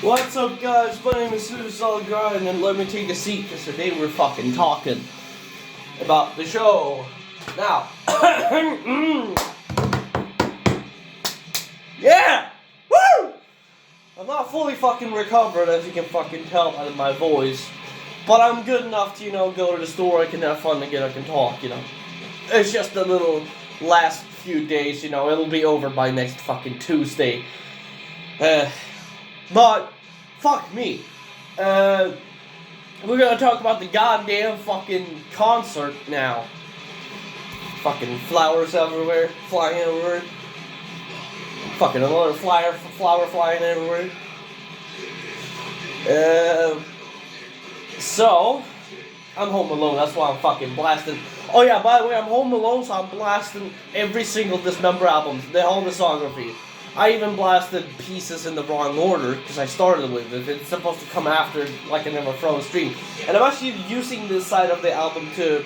What's up, guys? My name is Suicide Grind, and let me take a seat because today we're fucking talking about the show. Now, yeah! Woo! I'm not fully fucking recovered, as you can fucking tell by my voice, but I'm good enough to, go to the store, I can have fun again, I can talk, It's just a little last few days, it'll be over by next fucking Tuesday. But, fuck me. We're gonna talk about the goddamn fucking concert now. Fucking flowers everywhere, flying everywhere. Fucking another flower flying everywhere. So, I'm home alone, that's why I'm fucking blasting. Oh yeah, by the way, I'm home alone, so I'm blasting every single Dismember album, the whole discography. I even blasted pieces in the wrong order, because I started with it. It's supposed to come after, like, I never throw a stream. And I'm actually using this side of the album to,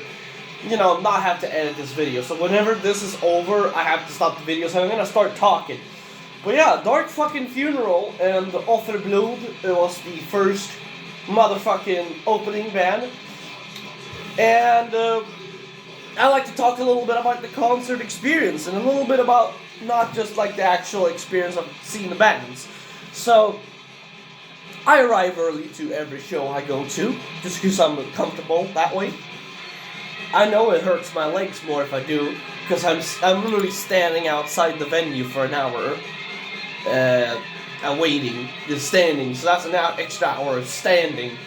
not have to edit this video. So whenever this is over, I have to stop the video, so I'm gonna start talking. But yeah, Dark fucking Funeral and Offerblod was the first motherfucking opening band. And I like to talk a little bit about the concert experience and a little bit about not just like the actual experience of seeing the bands. So, I arrive early to every show I go to, just because I'm comfortable that way. I know it hurts my legs more if I do, because I'm literally standing outside the venue for an hour, and waiting, just standing, so that's an extra hour of standing.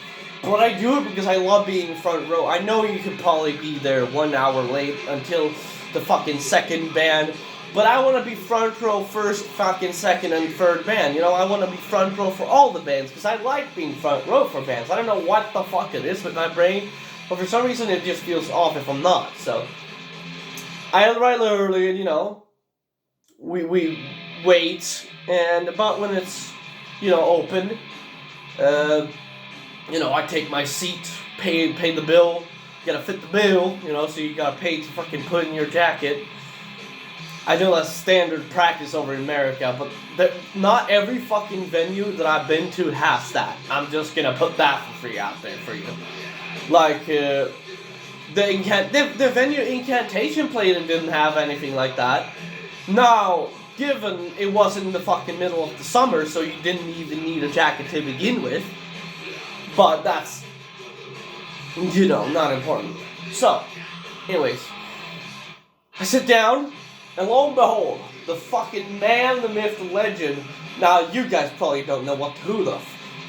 But I do it because I love being front row. I know you could probably be there 1 hour late until the fucking second band, but I want to be front row first, fucking second, and third band. I want to be front row for all the bands, because I like being front row for bands. I don't know what the fuck it is with my brain, but for some reason it just feels off if I'm not. So, I arrive early, and, we wait, and about when it's, open, I take my seat, pay the bill, you gotta fit the bill, so you gotta pay to fucking put in your jacket. I know that's standard practice over in America, but not every fucking venue that I've been to has that. I'm just gonna put that for free out there for you. Like, the venue Incantation played and didn't have anything like that. Now, given it was in the fucking middle of the summer, so you didn't even need a jacket to begin with. But that's, not important. So, anyways, I sit down, and lo and behold, the fucking man, the myth, the legend. Now, you guys probably don't know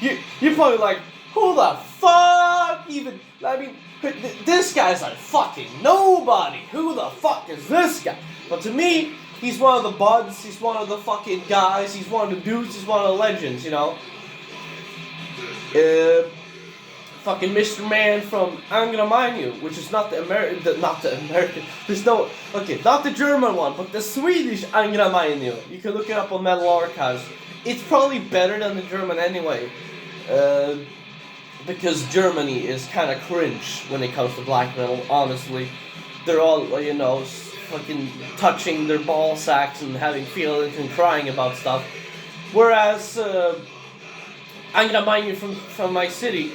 you're probably like, who the fuck even, this guy's like fucking nobody. Who the fuck is this guy? But to me, he's one of the buds, he's one of the fucking guys, he's one of the dudes, he's one of the legends, fucking Mr. Man from I'm Gonna Mine You, which is not the American, not the German one, but the Swedish I'm Gonna Mine You. You can look it up on Metal Archives. It's probably better than the German anyway, because Germany is kind of cringe when it comes to black metal, honestly. They're all, fucking touching their ball sacks and having feelings and crying about stuff. Whereas, I'm Gonna Mine You from my city,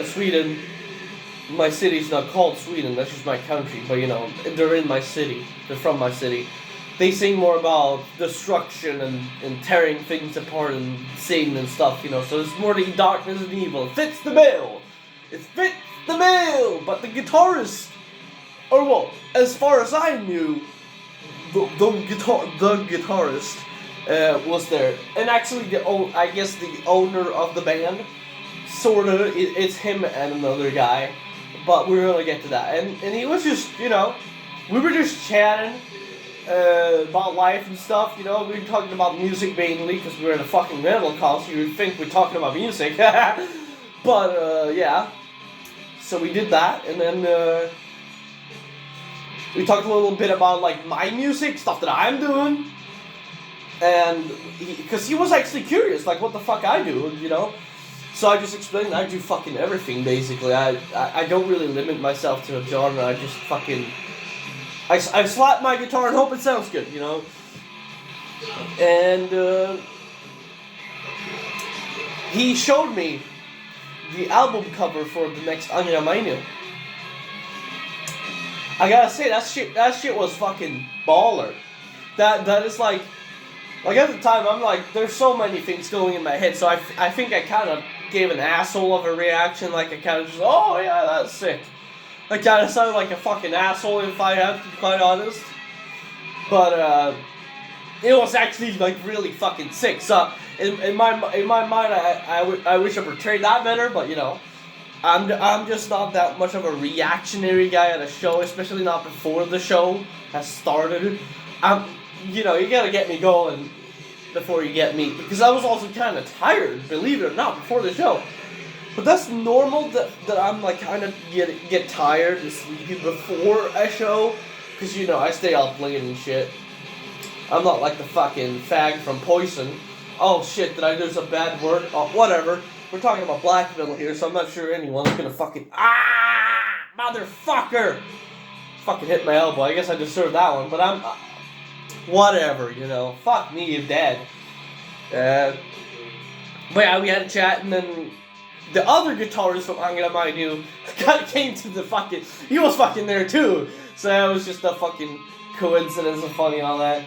Sweden. My city's not called Sweden, that's just my country, but they're in my city, they're from my city. They sing more about destruction and tearing things apart and Satan and stuff, so it's more the darkness and evil. It fits the bill! It fits the bill! But the guitarist, or well, as far as I knew, the guitarist was there. And actually, I guess the owner of the band, sort of, it's him and another guy, but we're gonna get to that. And he was just, we were just chatting about life and stuff, we were talking about music mainly, because we were in a fucking metal concert, you would think we're talking about music, but, yeah, so we did that, and then, we talked a little bit about, my music, stuff that I'm doing, and, because he was actually curious, what the fuck I do, So I just explained I do fucking everything, basically. I don't really limit myself to a genre. I just fucking... I slap my guitar and hope it sounds good, And he showed me the album cover for the next Angela Mainu. I gotta say that shit was fucking baller. That is like at the time I'm like, there's so many things going in my head, so I think I kind of gave an asshole of a reaction, like I kind of just, oh yeah, that's sick. I kind of sounded like a fucking asshole if I have to be quite honest. But it was actually like really fucking sick. So in my mind, I wish I portrayed that better, but you know, I'm just not that much of a reactionary guy at a show, especially not before the show has started. You know, you gotta get me going before you get me, because I was also kind of tired, believe it or not, before the show. But that's normal that I'm like kind of get tired and sleepy before a show, because you know I stay up late and shit. I'm not like the fucking fag from Poison. Oh shit, did I use a bad word? Oh, whatever. We're talking about black metal here, so I'm not sure anyone's gonna fucking motherfucker fucking hit my elbow. I guess I deserved that one, but I'm whatever, you know. Fuck me, you're dead. But yeah, we had a chat, and then the other guitarist from Angela Mainu kind of came to the fucking. He was fucking there too, so it was just a fucking coincidence and funny and all that.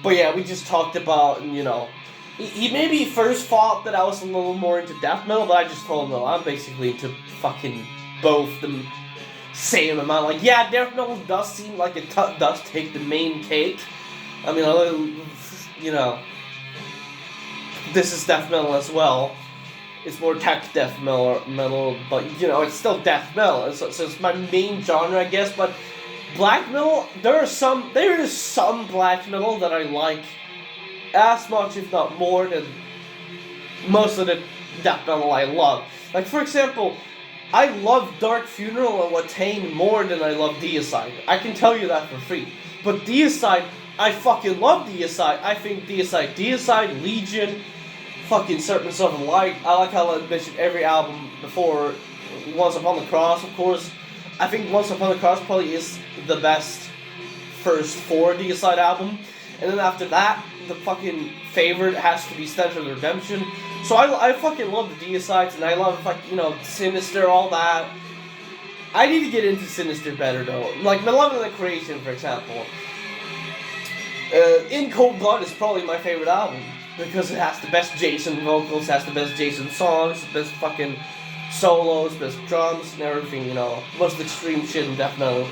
But yeah, we just talked about, you know, he maybe first thought that I was a little more into death metal, but I just told him, no, I'm basically into fucking both the same amount. Like, yeah, death metal does seem like it does take the main cake. I mean, you know, this is death metal as well. It's more tech death metal, but you know, it's still death metal. So it's my main genre, I guess. But black metal, there is some black metal that I like as much, if not more, than most of the death metal I love. Like, for example, I love Dark Funeral and Watain more than I love Deicide. I can tell you that for free. But Deicide, I fucking love Deicide. I think Deicide, Legion, fucking Serpents of Light. I like how I mentioned every album before. Once Upon the Cross, of course. I think Once Upon the Cross probably is the best first 4 Deicide album. And then after that, the fucking favorite has to be Stench of the Redemption. So I fucking love the Deicides, and I love, like, you know, Sinister, all that. I need to get into Sinister better, though. Like, Malevolent Creation, for example. In Cold Blood is probably my favorite album, because it has the best Jason vocals, has the best Jason songs, the best fucking solos, best drums, and everything, you know. Most extreme shit in death metal.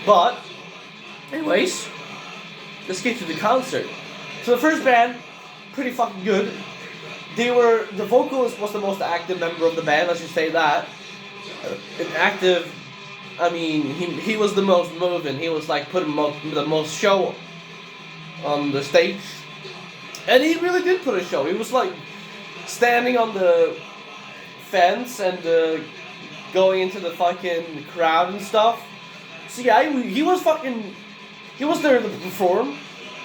But, anyways, let's get to the concert. So the first band, pretty fucking good. The vocalist was the most active member of the band, let's just say that. Active, I mean, he was the most moving. He was like putting the most show on the stage. And he really did put a show. He was like standing on the fence and going into the fucking crowd and stuff. So yeah, he was there to perform.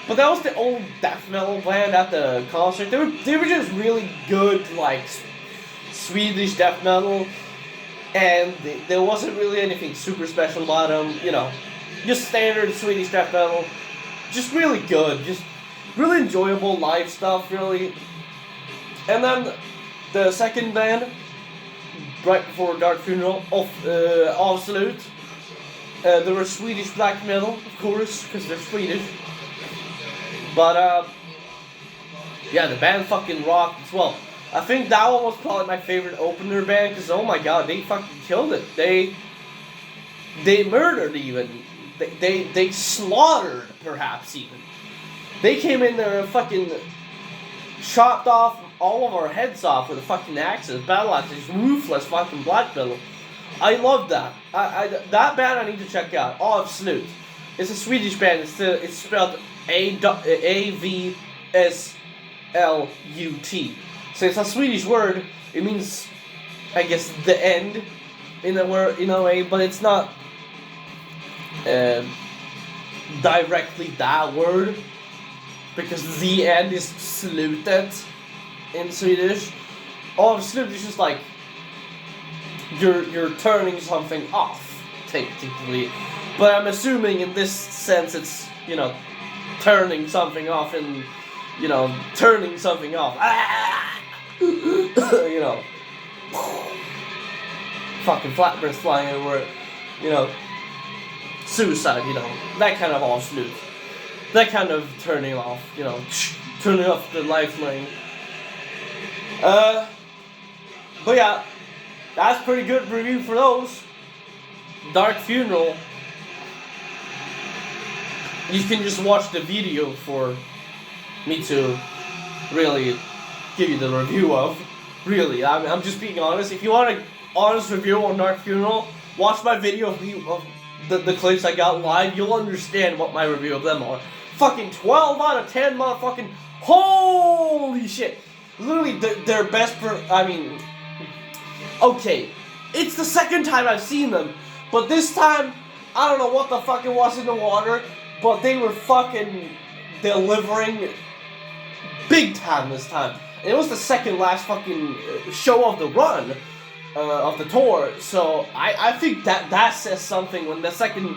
But that was the old death metal band at the concert. They were just really good, like, Swedish death metal. And there wasn't really anything super special about them, you know. Just standard Swedish death metal. Just really good. Just really enjoyable live stuff, really. And then the second band, right before Dark Funeral, Absolut. They were Swedish black metal, of course, because they're Swedish. But, yeah, the band fucking rocked as well. I think that one was probably my favorite opener band, because, oh my god, they fucking killed it. They murdered even. They slaughtered, perhaps, even. They came in there and fucking chopped off all of our heads off with fucking axes, battle axes, ruthless fucking black metal. I love that. That band I need to check out. Absolut. It's a Swedish band. It's spelled AVSLUT. So it's a Swedish word. It means, I guess, the end in a way, but it's not directly that word, because the end is slutet in Swedish. Absolut is just like you're turning something off, technically. But I'm assuming in this sense it's, you know, turning something off and, you know, turning something off. you know, fucking flatbreads flying everywhere, you know, suicide, you know, that kind of all snooze. That kind of turning off, you know, turning off the lifeline. But yeah, that's pretty good review for those. Dark Funeral. You can just watch the video for me to really give you the review of. Really, I'm just being honest. If you want an honest review on Dark Funeral, watch my video of the clips I got live. You'll understand what my review of them are. Fucking 12 out of 10, motherfucking holy shit. Literally, their best okay, it's the second time I've seen them, but this time, I don't know what the fuck it was in the water, but they were fucking delivering big time this time. And it was the second last fucking show of the run, of the tour, so I think that says something when the second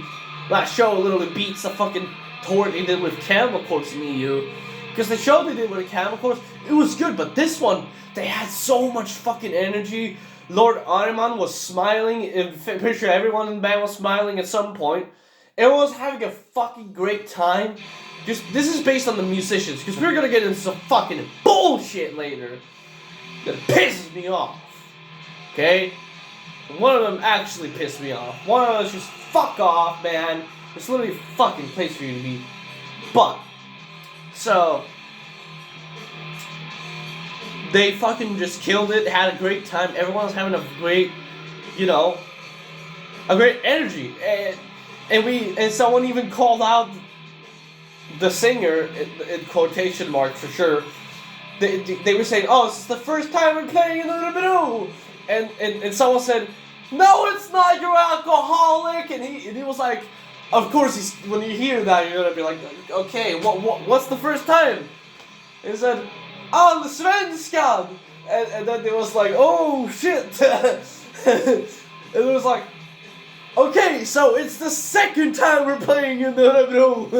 last show literally beats the fucking tour they did with Cannibal Corpse in EU. Because the show they did with the Cannibal Corpse, it was good, but this one, they had so much fucking energy. Lord Ahriman was smiling, I'm pretty sure everyone in the band was smiling at some point. Everyone was having a fucking great time. This is based on the musicians, because we're gonna get into some fucking bullshit later that pisses me off. Okay? One of them actually pissed me off. One of them was just, fuck off, man. It's literally a fucking place for you to be. But, so, they fucking just killed it, had a great time. Everyone was having a great, you know, a great energy. And someone even called out the singer, in quotation marks for sure. They were saying, oh, this is the first time we're playing in the Libido. And someone said, no, it's not, you're alcoholic. And he was like, of course, when you hear that, you're gonna be like, okay, what's the first time? And he said, oh, the Svenskan. And then it was like, oh, shit. And it was like, okay, so it's the second time we're playing in the Rebro.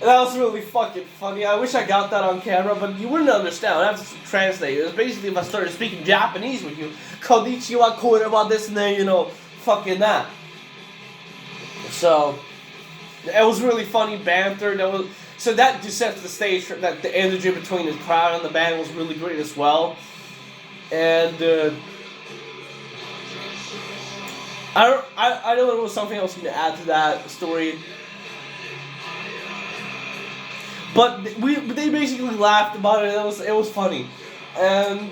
That was really fucking funny. I wish I got that on camera, but you wouldn't understand. I have to translate. It was basically if I started speaking Japanese with you. Konnichiwa, konnichiwa, this and that, you know, fucking that. So, it was really funny banter. So that just sets the stage for that. The energy between the crowd and the band was really great as well. And I know there was something else to add to that story, but they basically laughed about it. It was funny, and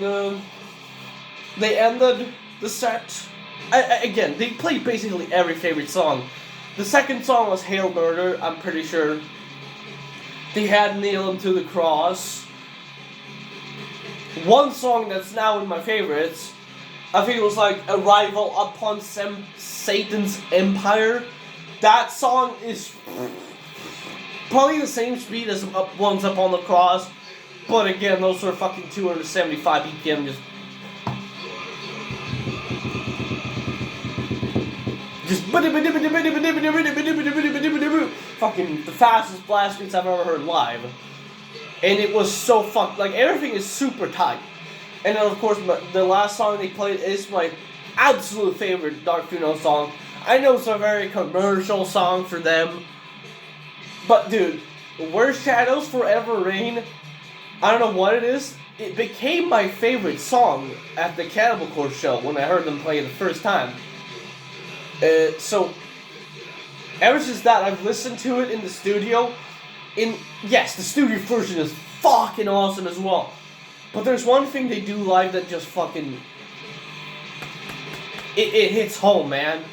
they ended the set. Again, they played basically every favorite song. The second song was Hail Murder, I'm pretty sure. They had Nail Him to the Cross. One song that's now in my favorites, I think it was like Arrival Upon Satan's Empire. That song is probably the same speed as One's Up on the Cross, but again, those were fucking 275 BPM just fucking the fastest blast beats I've ever heard live. And it was so like everything is super tight. And then of course the last song they played is my absolute favorite Dark Funeral song. I know it's a very commercial song for them, but dude, Where Shadows Forever Reign, I don't know what it is, it became my favorite song at the Cannibal Corpse show when I heard them play it the first time. So, ever since that, I've listened to it in the studio. Yes, the studio version is fucking awesome as well. But there's one thing they do live that just fucking... It hits home, man.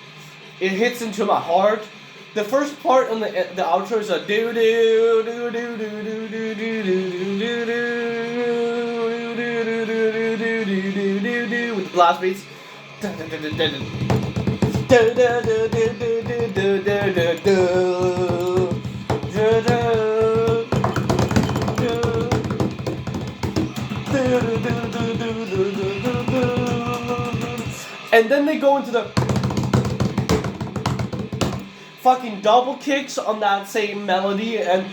It hits into my heart. The first part on the outro is a do do do do do do do do do do do with the blast beats. And then they go into the fucking double kicks on that same melody, and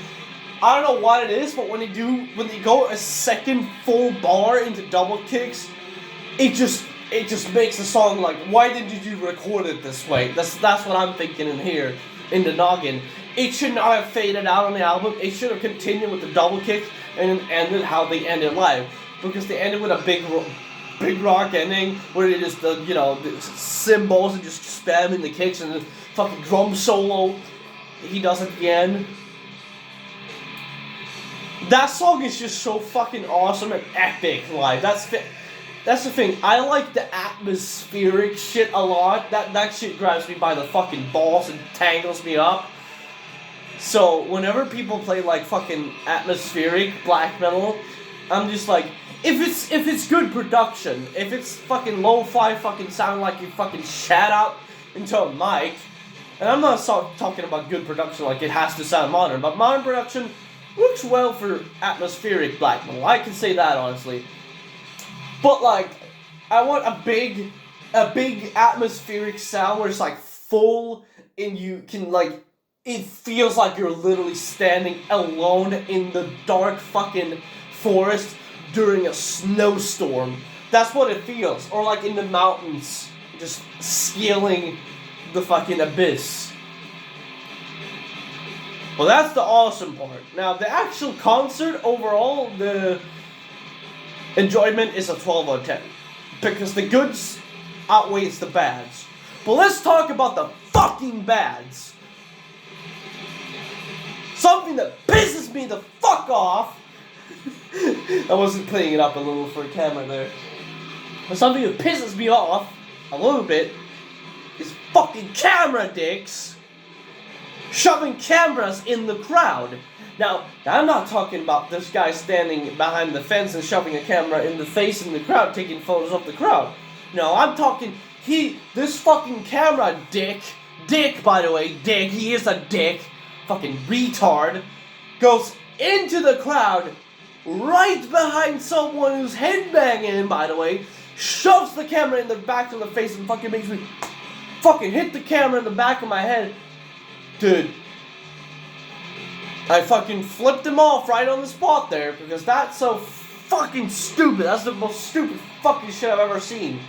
I don't know what it is, but when they go a second full bar into double kicks, it just makes the song like, why did you record it this way? That's what I'm thinking in here, in the noggin. It should not have faded out on the album. It should have continued with the double kicks and then ended how they ended live, because they ended with a big rock ending where they just the cymbals and just spamming the kicks and the fucking drum solo he does at the end. That song is just so fucking awesome and epic live. That's the thing. I like the atmospheric shit a lot. That shit grabs me by the fucking balls and tangles me up. So whenever people play like fucking atmospheric black metal, I'm just like, if it's good production, if it's fucking lo-fi fucking sound like you fucking shout out into a mic, and I'm not talking about good production like it has to sound modern, but modern production works well for atmospheric black metal. I can say that honestly. But like, I want a big atmospheric sound where it's like full and you can like, it feels like you're literally standing alone in the dark fucking forest during a snowstorm. That's what it feels. Or like in the mountains, just scaling the fucking abyss. Well, that's the awesome part. Now, the actual concert overall, the enjoyment is a 12 out of 10. Because the goods outweighs the bads. But let's talk about the fucking bads. Something that pisses me the fuck off. I wasn't playing it up a little for a camera there. But something that pisses me off a little bit is fucking camera dicks shoving cameras in the crowd. Now, I'm not talking about this guy standing behind the fence and shoving a camera in the face in the crowd, taking photos of the crowd. No, I'm talking, this fucking camera dick, by the way, he is a dick, fucking retard, goes into the crowd, right behind someone who's headbanging, by the way, shoves the camera in the back of the face and fucking makes me fucking hit the camera in the back of my head. Dude, I fucking flipped him off right on the spot there, because that's so fucking stupid. That's the most stupid fucking shit I've ever seen.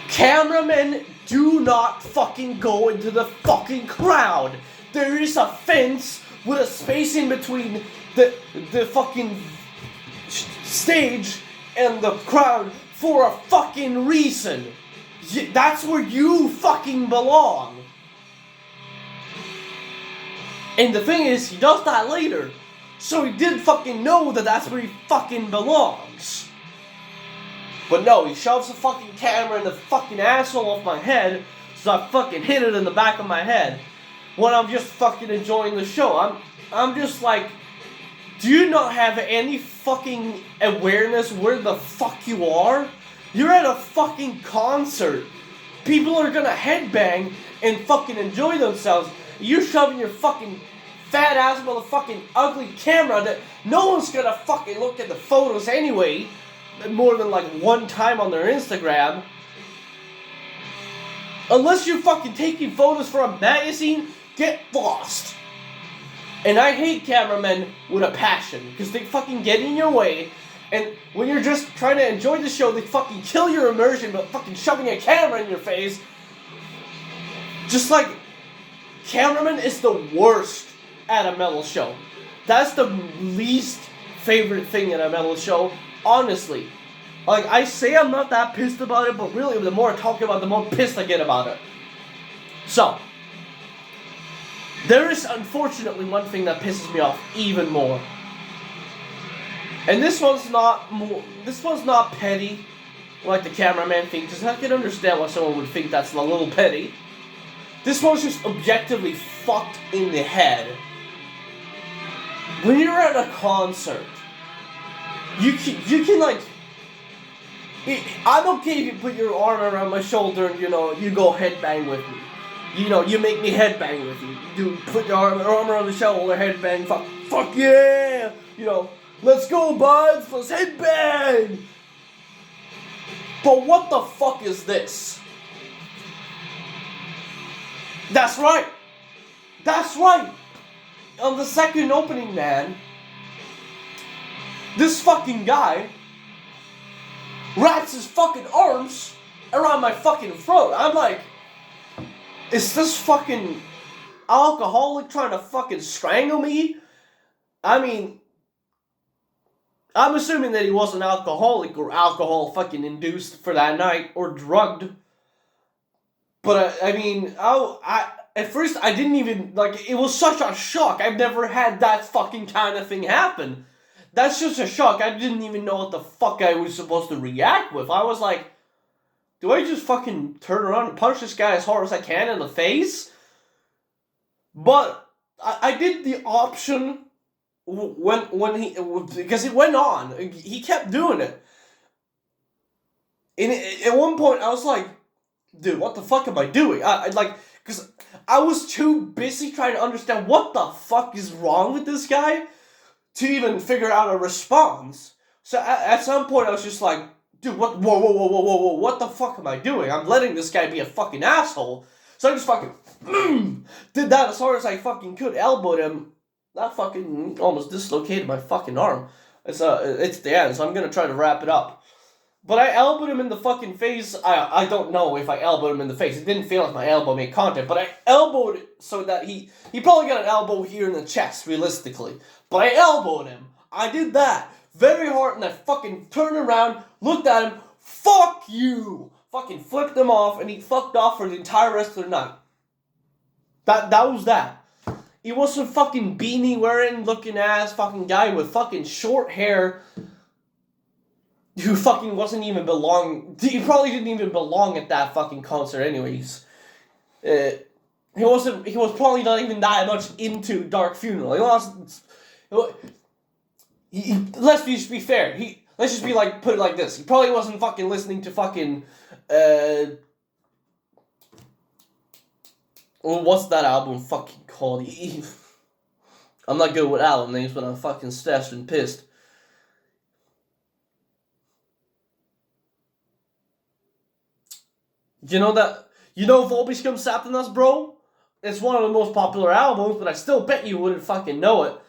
Cameramen do not fucking go into the fucking crowd. There is a fence with a space in between the fucking stage and the crowd for a fucking reason. That's where you fucking belong. And the thing is, he does that later. So he did fucking know that that's where he fucking belongs. But no, he shoves a fucking camera in the fucking asshole of my head, so I fucking hit it in the back of my head. When I'm just fucking enjoying the show. I'm just like, do you not have any fucking awareness where the fuck you are? You're at a fucking concert. People are gonna headbang and fucking enjoy themselves. You're shoving your fucking fat ass motherfucking ugly camera that no one's gonna fucking look at the photos anyway, more than like one time on their Instagram. Unless you're fucking taking photos for a magazine, get lost. And I hate cameramen with a passion, because they fucking get in your way, and when you're just trying to enjoy the show, they fucking kill your immersion by fucking shoving a camera in your face. Just like, cameraman is the worst at a metal show. That's the least favorite thing at a metal show, honestly. Like, I say I'm not that pissed about it, but really, the more I talk about it, the more pissed I get about it. So, there is unfortunately one thing that pisses me off even more. And this one's not petty, like the cameraman thing, because I can understand why someone would think that's a little petty. This one's just objectively fucked in the head. When you're at a concert, you can like, I'm okay if you put your arm around my shoulder and, you go headbang with me. You make me headbang with you. You put your arm around the shoulder, headbang, fuck yeah! Let's go, buds, let's headbang! But what the fuck is this? That's right! on the second opening, man, this fucking guy wraps his fucking arms around my fucking throat. I'm like, is this fucking alcoholic trying to fucking strangle me? I mean, I'm assuming that he wasn't alcoholic or alcohol fucking induced for that night or drugged. But I mean, at first I didn't even, like, it was such a shock. I've never had that fucking kind of thing happen. That's just a shock. I didn't even know what the fuck I was supposed to react with. I was like, do I just fucking turn around and punch this guy as hard as I can in the face? But I did the option when he, because it went on. He kept doing it. And at one point I was like, dude, what the fuck am I doing? Because I was too busy trying to understand what the fuck is wrong with this guy to even figure out a response. So at some point I was just like, dude, whoa, what the fuck am I doing? I'm letting this guy be a fucking asshole. So I just fucking did that as hard as I fucking could, elbowed him. That fucking almost dislocated my fucking arm. It's the end, so I'm gonna try to wrap it up. But I elbowed him in the fucking face. I don't know if I elbowed him in the face. It didn't feel like my elbow made contact, but I elbowed it so that he probably got an elbow here in the chest, realistically. But I elbowed him. I did that very hard, and I fucking turned around, looked at him, fuck you! Fucking flipped him off, and he fucked off for the entire rest of the night. That was that. He was some fucking beanie wearing looking ass fucking guy with fucking short hair who fucking wasn't even he probably didn't even belong at that fucking concert anyways. He was probably not even that much into Dark Funeral. Let's just be fair. Let's just be like, put it like this. He probably wasn't fucking listening to fucking, what's that album fucking called? I'm not good with album names, but I'm fucking stressed and pissed. You know Vobiscum Satanas, bro? It's one of the most popular albums, but I still bet you wouldn't fucking know it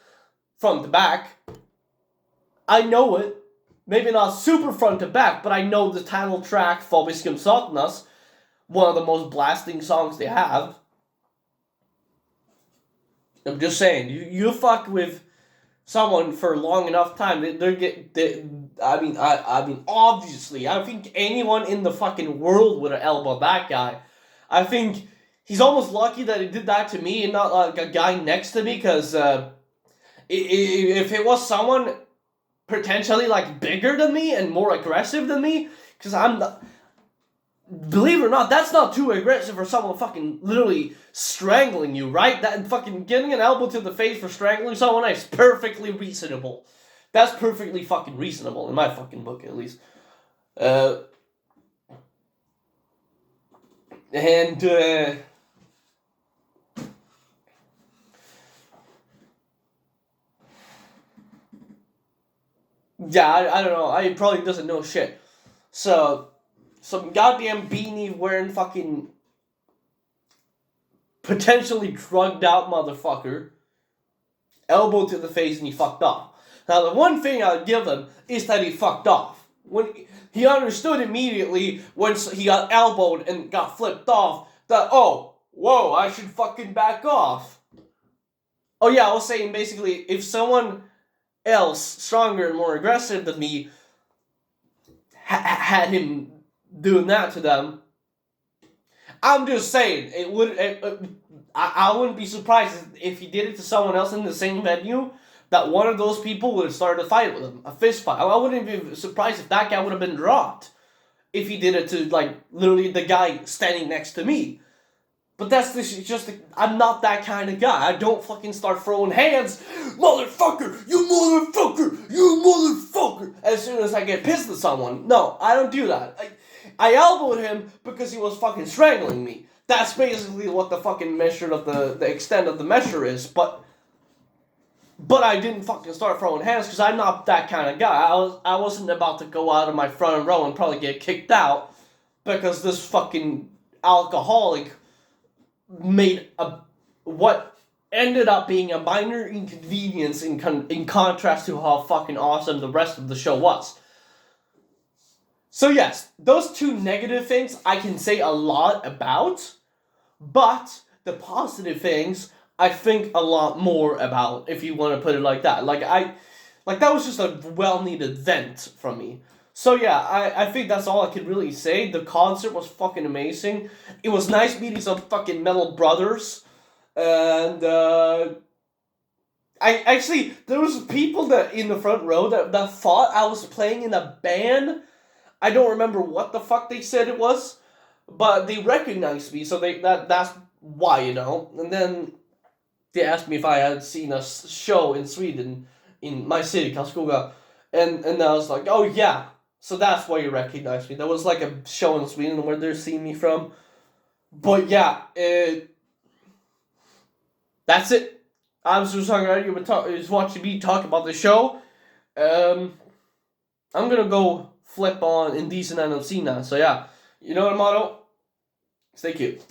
front to back. I know it. Maybe not super front to back, but I know the title track, Vobiscum Satanas, one of the most blasting songs they have. I'm just saying, you fuck with someone for long enough time, obviously, I think anyone in the fucking world would have elbowed that guy. I think he's almost lucky that he did that to me and not like a guy next to me, because if it was someone potentially like bigger than me and more aggressive than me, because believe it or not, that's not too aggressive for someone fucking literally strangling you, right? That fucking getting an elbow to the face for strangling someone is perfectly reasonable. That's perfectly fucking reasonable in my fucking book, at least. Yeah, I don't know. He probably doesn't know shit. So, some goddamn beanie wearing fucking potentially drugged out motherfucker, elbow to the face, and he fucked off. Now, the one thing I'll give him is that he fucked off. When he understood immediately once he got elbowed and got flipped off that, oh, whoa, I should fucking back off. Oh yeah, I was saying basically, if someone else, stronger and more aggressive than me, had him doing that to them, I'm just saying, I wouldn't be surprised if he did it to someone else in the same venue, that one of those people would have started a fight with him, a fist fight. I wouldn't be surprised if that guy would have been dropped if he did it to, like, literally the guy standing next to me. But that's just, I'm not that kind of guy. I don't fucking start throwing hands, motherfucker, you motherfucker, as soon as I get pissed at someone. No, I don't do that. I elbowed him because he was fucking strangling me. That's basically what the fucking measure of the extent of the measure is, but I didn't fucking start throwing hands because I'm not that kind of guy. I wasn't about to go out of my front row and probably get kicked out because this fucking alcoholic made what ended up being a minor inconvenience in contrast to how fucking awesome the rest of the show was. So yes, those two negative things I can say a lot about, but the positive things I think a lot more about, if you want to put it like that. Like that was just a well-needed vent from me. So yeah, I think that's all I could really say. The concert was fucking amazing. It was nice meeting some fucking metal brothers. And I actually, there was people that in the front row that thought I was playing in a band. I don't remember what the fuck they said it was, but they recognized me, so that's why, And then they asked me if I had seen a show in Sweden, in my city, Karlskoga, and I was like, oh yeah, so that's why you recognized me. There was like a show in Sweden where they're seeing me from, but yeah, that's it. I'm Susanne. You've watching me talk about the show. I'm gonna go flip on Indecent and Obscene now. So yeah, you know what, motto? Stay cute.